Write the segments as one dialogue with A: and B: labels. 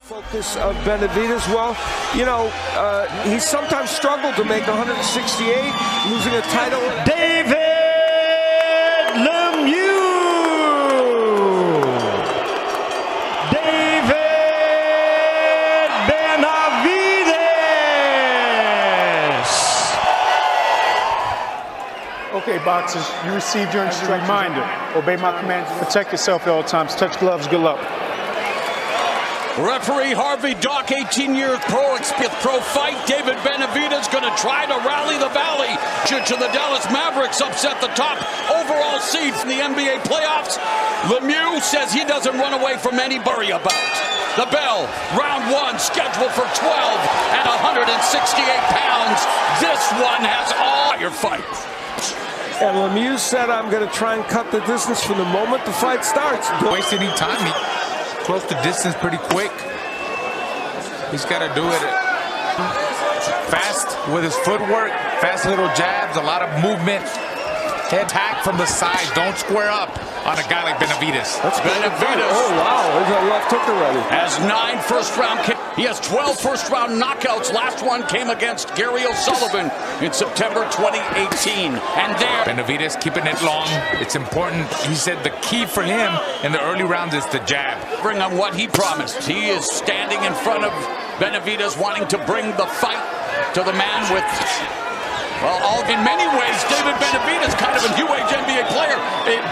A: Focus of Benavidez, well, you know, he sometimes struggled to make 168, losing a title.
B: David Lemieux! David Benavidez!
C: Okay, boxers, you received your instructions. Reminder, obey my commands, protect yourself at all times, touch gloves, good luck.
D: Referee Harvey Dock, 18-year pro fight. David Benavidez going to try to rally the valley. To the Dallas Mavericks upset the top overall seed from the NBA playoffs. Lemieux says he doesn't run away from any bury about. The bell, round one, scheduled for 12 at 168 pounds. This one has all your fight.
A: And Lemieux said, I'm going to try and cut the distance from the moment the fight starts.
E: Waste any time. Close to distance pretty quick. He's got to do it fast with his footwork, fast little jabs, a lot of movement. Head attack from the side. Don't square up on a guy like Benavidez.
A: That's Benavidez. Oh, wow. There's a left hook already.
D: Has 9 first-round kicks. He has 12 first-round knockouts. Last one came against Gary O'Sullivan in September 2018. And there,
E: Benavidez keeping it long. It's important. He said the key for him in the early rounds is the jab.
D: Bring on what he promised. He is standing in front of Benavidez, wanting to bring the fight to the man with... Well, in many ways, David Benavidez, kind of a new age NBA player, big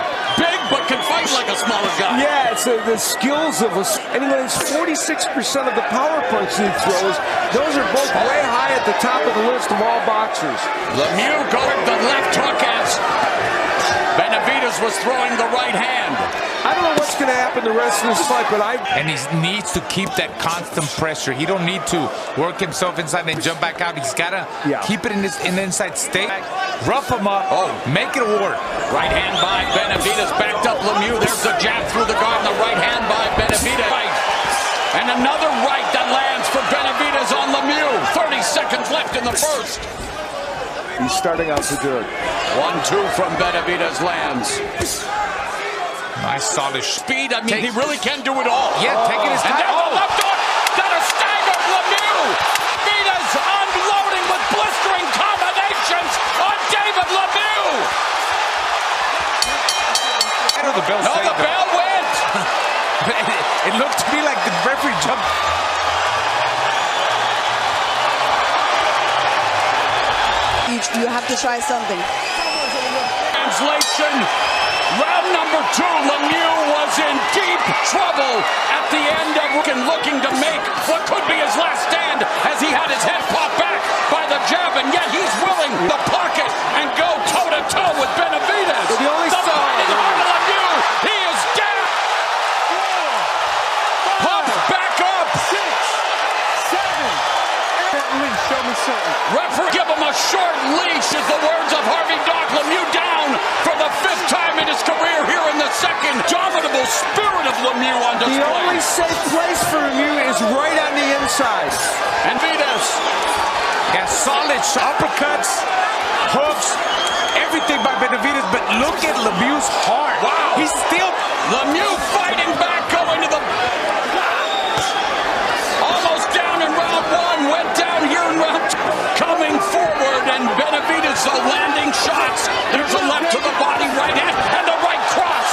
D: but can fight like a smaller guy.
A: Yeah, it's the skills of a... And he lands 46% of the power punch he throws. Those are both way high at the top of the list of all boxers.
D: Lemieux going the left hook as Benavidez was throwing the right hand.
A: I don't know what's going to happen the rest of this fight, but
E: And he needs to keep that constant pressure. He don't need to work himself inside and jump back out. He's got to keep it in the inside state. Rough him up. Make it work.
D: Right hand by Benavidez. Backed up Lemieux. There's the jab through the guard. And the right hand by Benavidez. And another right that lands for Benavidez on Lemieux. 30 seconds left in the first.
A: He's starting out to do it.
D: 1-2 from Benavidez lands.
E: Nice solid
D: speed. I mean, he really can do it all.
E: Yeah, taking his time.
D: And there's the left hook that are staggered Lemieux. Benavidez unloading with blistering combinations on David Lemieux.
E: The bell
D: the bell went.
E: It looked to me like the referee jumped.
F: You have to try something.
D: Translation. Round number 2, Lemieux was in deep trouble at the end of looking to make what could be his last stand as he had his head popped back by the jab, and yet he's willing to pocket and go toe-to-toe with Benavidez.
A: The
D: fighting heart of Lemieux, he is down. Pops back up.
C: 6, 7. Show me something.
D: Referee, give him a short leash is the words of Harvey Dock. Lemieux down for the 5th time in his career here in the second. Dominable spirit of Lemieux on display.
A: The only safe place for Lemieux is right on the inside.
D: And Benavidez.
E: Yeah, solid uppercuts, hooks, everything by Benavidez, but look at Lemieux's heart.
D: Wow.
E: He's still...
D: Lemieux fighting back, going to the... Almost down in round 1, went down here in round 2. Coming forward, and Benavidez landing shots. There's a left to the body, right hand, and the right cross.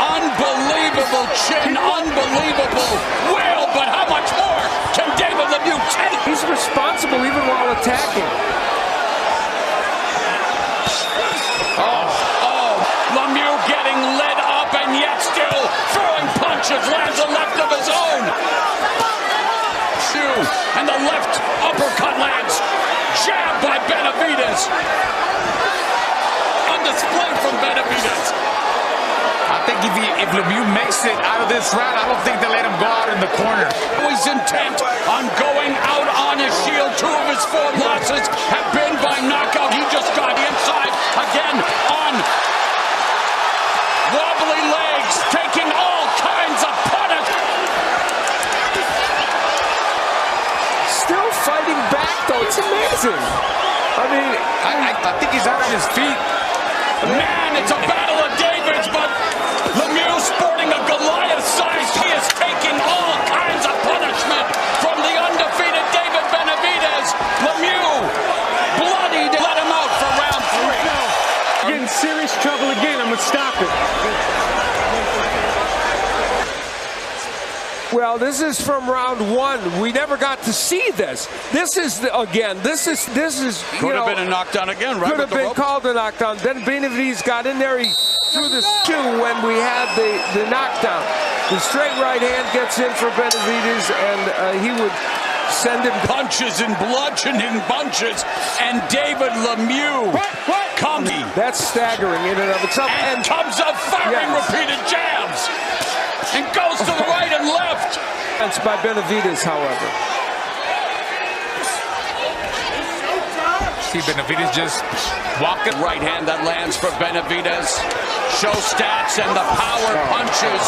D: Unbelievable chin, unbelievable will, but how much more can David Lemieux take?
A: He's responsible even while attacking.
D: Lemieux getting lit up and yet still throwing punches, lands a left of his own. And the left uppercut lands. Jab by Benavidez. On display from Benavidez.
E: I think if Lemieux makes it out of this round, I don't think they'll let him go out in the corner.
D: He's intent on going out on his shield. 2 of his 4 losses have been by knockout. He just got inside again on wobbly legs, taking all kinds of punishment.
A: Still fighting back, though. It's amazing. I mean,
E: I think he's out on his feet.
D: Man, it's a battle of Davids, but Lemieux sporting a Goliath size. He is taking all kinds of
A: Well, this is from round 1. We never got to see this. This is
D: could have been a knockdown again, right?
A: Could have been called a knockdown. Then Benavidez got in there. He threw the shoe when we had the knockdown. The straight right hand gets in for Benavidez, and he would send him
D: punches and bludgeoning bunches, and David Lemieux comes.
A: That's staggering in and of itself.
D: And comes up firing repeated jabs, and goes to the right and left.
A: That's by Benavidez, however.
E: See Benavidez just walking.
D: Right hand that lands for Benavidez. Show stats and the power punches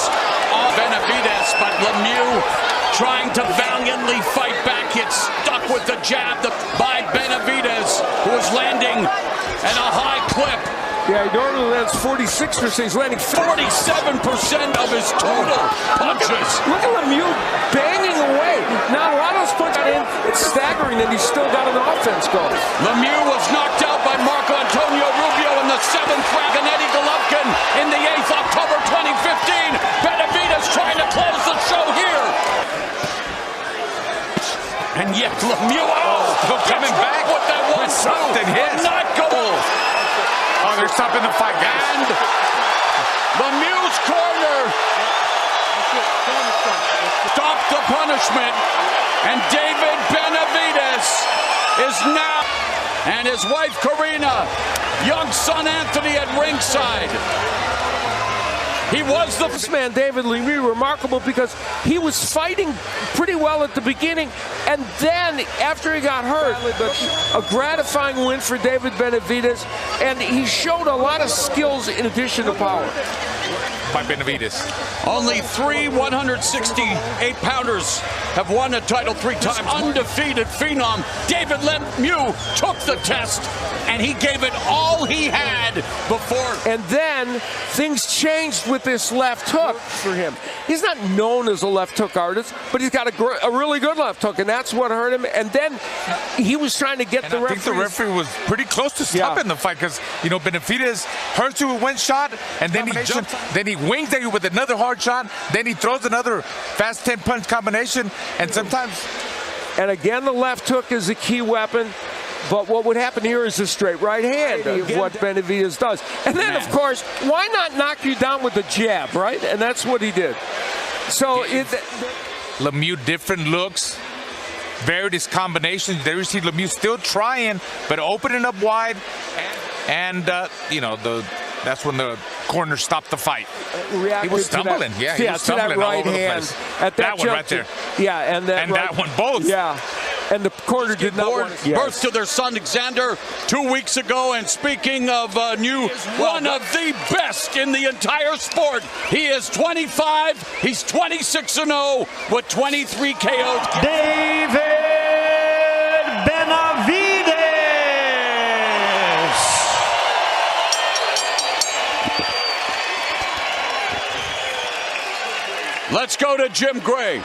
D: of Benavidez, but Lemieux trying to valiantly fight back. It's stuck with the jab by Benavidez, who is landing at a high clip.
A: Yeah, he normally lands 46%. He's landing
D: 47% of his total punches.
A: Look at Lemieux banging away. Now, a lot of those punches in, it's staggering that he's still got an offense going.
D: Lemieux was knocked out by Marco Antonio Rubio in the 7th round, and Eddie Golovkin in the 8th, October 2015. Benavidez trying to close the show here. And yet Lemieux,
E: coming back
D: with that one
E: something hit.
D: Not goal.
E: Oh, they're stopping the fight, guys.
D: And Lemieux's corner stopped the punishment, and David Benavidez is now, and his wife Karina, young son Anthony at ringside. He was the
A: first man, David Lemieux, remarkable because he was fighting pretty well at the beginning, and then after he got hurt, a gratifying win for David Benavidez, and he showed a lot of skills in addition to power.
E: By Benavidez.
D: Only 3 168-pounders have won a title 3 times. Undefeated phenom David Lemieux took the test, and he gave it all he had before.
A: And then things changed with this left hook for him. He's not known as a left hook artist, but he's got a really good left hook, and that's what hurt him. And then he was trying to get the referee.
E: I think the referee was pretty close to stopping the fight because, you know, Benavidez hurts you with one shot, and then he jumps, then he wings at you with another hard shot, then he throws another fast 10-punch combination, and sometimes.
A: And again, the left hook is a key weapon. But what would happen here is a straight right hand of what Benavidez does. And then, of course, why not knock you down with a jab, right? And that's what he did. So
E: Lemieux, different looks, various combinations. There you see Lemieux still trying, but opening up wide. And you know, that's when the corner stopped the fight.
A: He
E: was stumbling. He was stumbling
A: that
E: all
A: right
E: over the
A: hand.
E: place.
A: At that
E: one right there.
A: Yeah, and
E: that one both.
A: Yeah. And the corner did not want to.
D: Birth to their son Alexander 2 weeks ago. And speaking of one of the best in the entire sport, he is 25. He's 26-0 with 23 KOs.
B: David Benavidez.
D: Let's go to Jim Gray.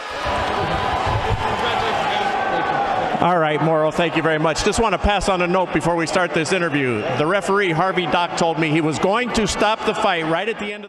B: All right, Morrow, thank you very much. Just want to pass on a note before we start this interview. The referee, Harvey Dock, told me he was going to stop the fight right at the end of